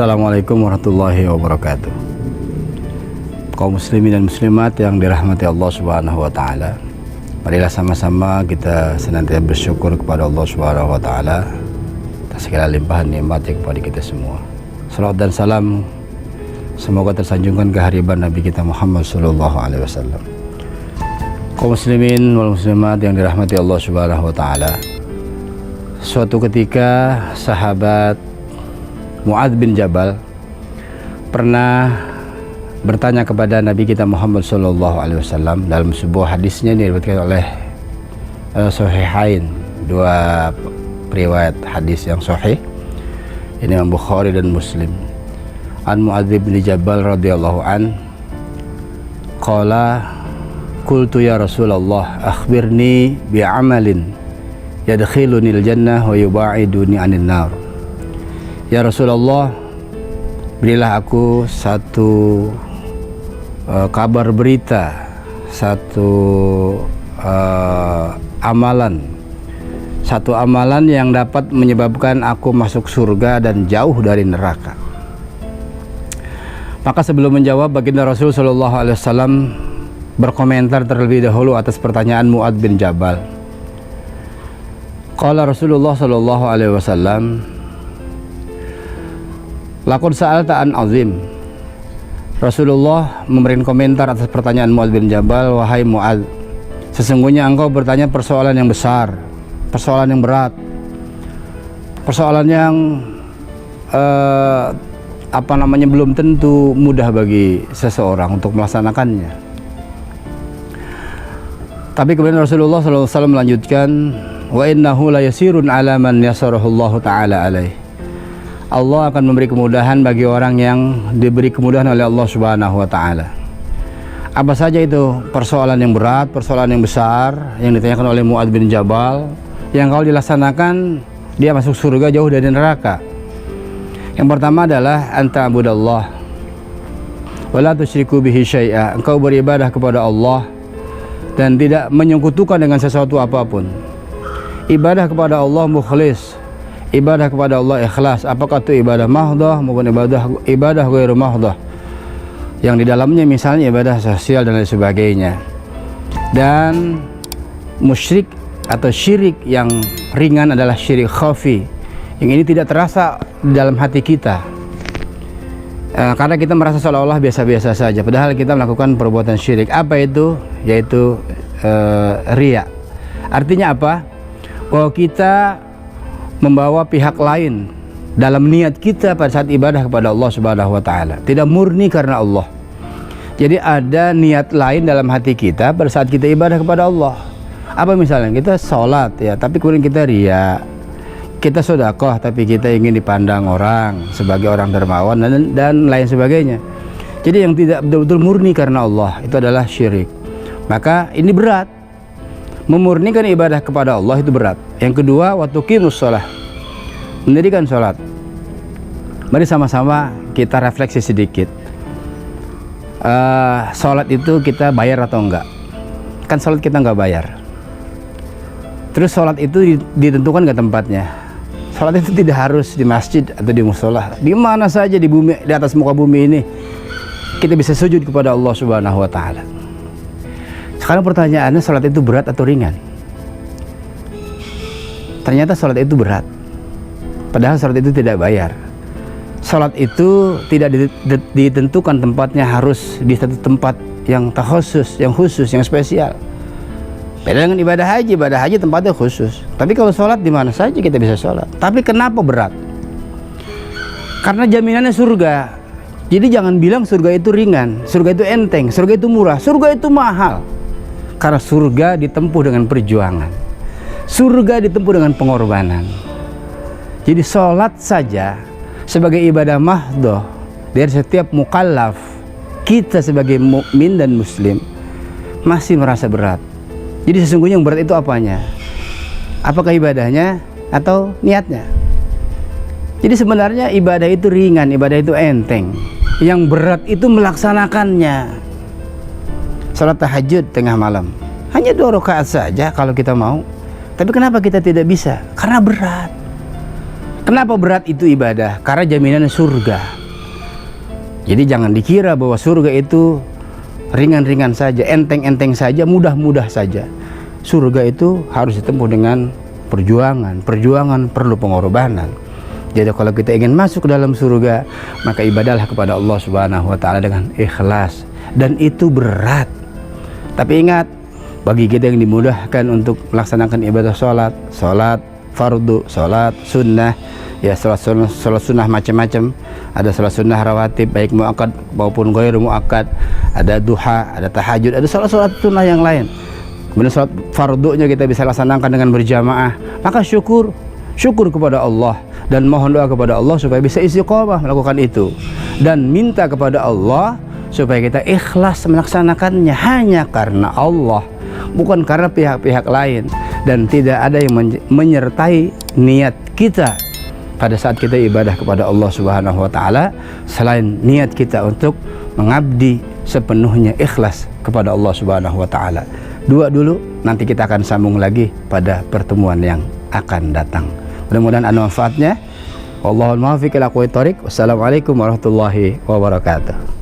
Assalamualaikum warahmatullahi wabarakatuh. Kaum muslimin dan muslimat yang dirahmati Allah Subhanahu wa taala. Marilah sama-sama kita senantiasa bersyukur kepada Allah Subhanahu wa taala atas segala limpahan nikmat-Nya kepada kita semua. Salawat dan salam semoga tersanjungkan kehadiran Nabi kita Muhammad sallallahu alaihi wasallam. Kaum muslimin wal muslimat yang dirahmati Allah Subhanahu wa taala. Suatu ketika sahabat Mu'adz bin Jabal pernah bertanya kepada Nabi kita Muhammad sallallahu alaihi wasallam dalam sebuah hadisnya yang diriwayatkan oleh Sahihain, dua riwayat hadis yang sahih, ini Imam Bukhari dan Muslim. An Mu'adz bin Jabal radhiyallahu an qala qultu ya Rasulullah akhbirni bi'amalin yadkhilunil jannah wa yuba'iduni 'anil nar. Ya Rasulullah, berilah aku satu kabar berita, satu amalan yang dapat menyebabkan aku masuk surga dan jauh dari neraka. Maka sebelum menjawab, baginda Rasul sallallahu alaihi wasallam berkomentar terlebih dahulu atas pertanyaan Mu'adz bin Jabal. Qala Rasulullah sallallahu alaihi wasallam, laqad sa'alta an azim. Rasulullah memberikan komentar atas pertanyaan Mu'adz bin Jabal, wahai Mu'adz, sesungguhnya engkau bertanya persoalan yang besar, persoalan yang berat, persoalan yang belum tentu mudah bagi seseorang untuk melaksanakannya. Tapi kemudian Rasulullah SAW melanjutkan, wa innahu la yasirun ala man yasarahullahu ta'ala alaih. Allah akan memberi kemudahan bagi orang yang diberi kemudahan oleh Allah Subhanahu wa taala. Apa saja itu persoalan yang berat, persoalan yang besar yang ditanyakan oleh Mu'adz bin Jabal, yang kalau dilaksanakan dia masuk surga jauh dari neraka. Yang pertama adalah anta abudallah wa la tusyriku bihi syai'a. Engkau beribadah kepada Allah dan tidak menyekutukan dengan sesuatu apapun. Ibadah kepada Allah mukhlis, ibadah kepada Allah ikhlas, apakah itu ibadah mahdhah maupun ibadah ghairu mahdhah, yang di dalamnya misalnya ibadah sosial dan lain sebagainya. Dan musyrik atau syirik yang ringan adalah syirik khafi, yang ini tidak terasa di dalam hati kita, karena kita merasa seolah-olah biasa-biasa saja, padahal kita melakukan perbuatan syirik. Apa itu? Yaitu riya. Artinya apa? Bahwa kita membawa pihak lain dalam niat kita pada saat ibadah kepada Allah Subhanahu wa taala, tidak murni karena Allah. Jadi ada niat lain dalam hati kita pada saat kita ibadah kepada Allah. Apa misalnya? Kita sholat ya, tapi kemudian kita riya. Kita sedekah tapi kita ingin dipandang orang sebagai orang dermawan dan lain sebagainya. Jadi yang tidak betul-betul murni karena Allah itu adalah syirik. Maka ini berat. Memurnikan ibadah kepada Allah itu berat. Yang kedua, wa tuqimus shalah, mendirikan sholat. Mari sama-sama kita refleksi sedikit. Sholat itu kita bayar atau enggak? Kan sholat kita enggak bayar. Terus sholat itu ditentukan enggak tempatnya? Sholat itu tidak harus di masjid atau di mushola. Di mana saja di bumi, di atas muka bumi ini kita bisa sujud kepada Allah Subhanahu wa taala. Sekarang pertanyaannya, sholat itu berat atau ringan? Ternyata sholat itu berat, padahal sholat itu tidak bayar. Sholat itu tidak ditentukan tempatnya, harus di satu tempat yang khusus, yang spesial. Beda dengan ibadah haji tempatnya khusus. Tapi kalau sholat di mana saja kita bisa sholat. Tapi kenapa berat? Karena jaminannya surga. Jadi jangan bilang surga itu ringan, surga itu enteng, surga itu murah, surga itu mahal. Karena surga ditempuh dengan perjuangan, surga ditempuh dengan pengorbanan. Jadi sholat saja sebagai ibadah mahdhah dari setiap mukallaf, kita sebagai mukmin dan muslim masih merasa berat. Jadi sesungguhnya yang berat itu apanya? Apakah ibadahnya atau niatnya? Jadi sebenarnya ibadah itu ringan, ibadah itu enteng. Yang berat itu melaksanakannya. Salat tahajud tengah malam hanya 2 rakaat saja kalau kita mau. Tapi kenapa kita tidak bisa? Karena berat. Kenapa berat itu ibadah? Karena jaminan surga. Jadi jangan dikira bahwa surga itu ringan-ringan saja, enteng-enteng saja, mudah-mudah saja. Surga itu harus ditempuh dengan perjuangan. Perjuangan perlu pengorbanan. Jadi kalau kita ingin masuk ke dalam surga, maka ibadahlah kepada Allah Subhanahu wa taala dengan ikhlas, dan itu berat. Tapi ingat, bagi kita yang dimudahkan untuk melaksanakan ibadah salat fardu, salat sunnah, ya salat sunnah macam-macam. Ada salat sunnah rawatib baik muakkad maupun ghairu muakkad, ada duha, ada tahajud, ada salat sunnah yang lain. Kemudian salat fardunya kita bisa laksanakan dengan berjamaah. Maka syukur kepada Allah dan mohon doa kepada Allah supaya bisa istiqomah melakukan itu, dan minta kepada Allah supaya kita ikhlas melaksanakannya hanya karena Allah, bukan karena pihak-pihak lain, dan tidak ada yang menyertai niat kita pada saat kita ibadah kepada Allah Subhanahu wa taala selain niat kita untuk mengabdi sepenuhnya ikhlas kepada Allah Subhanahu wa taala. Dua dulu, nanti kita akan sambung lagi pada pertemuan yang akan datang. Mudah-mudahan ada manfaatnya. Wallahul muwaffiq ila aqwamit thoriq. Wassalamualaikum warahmatullahi wabarakatuh.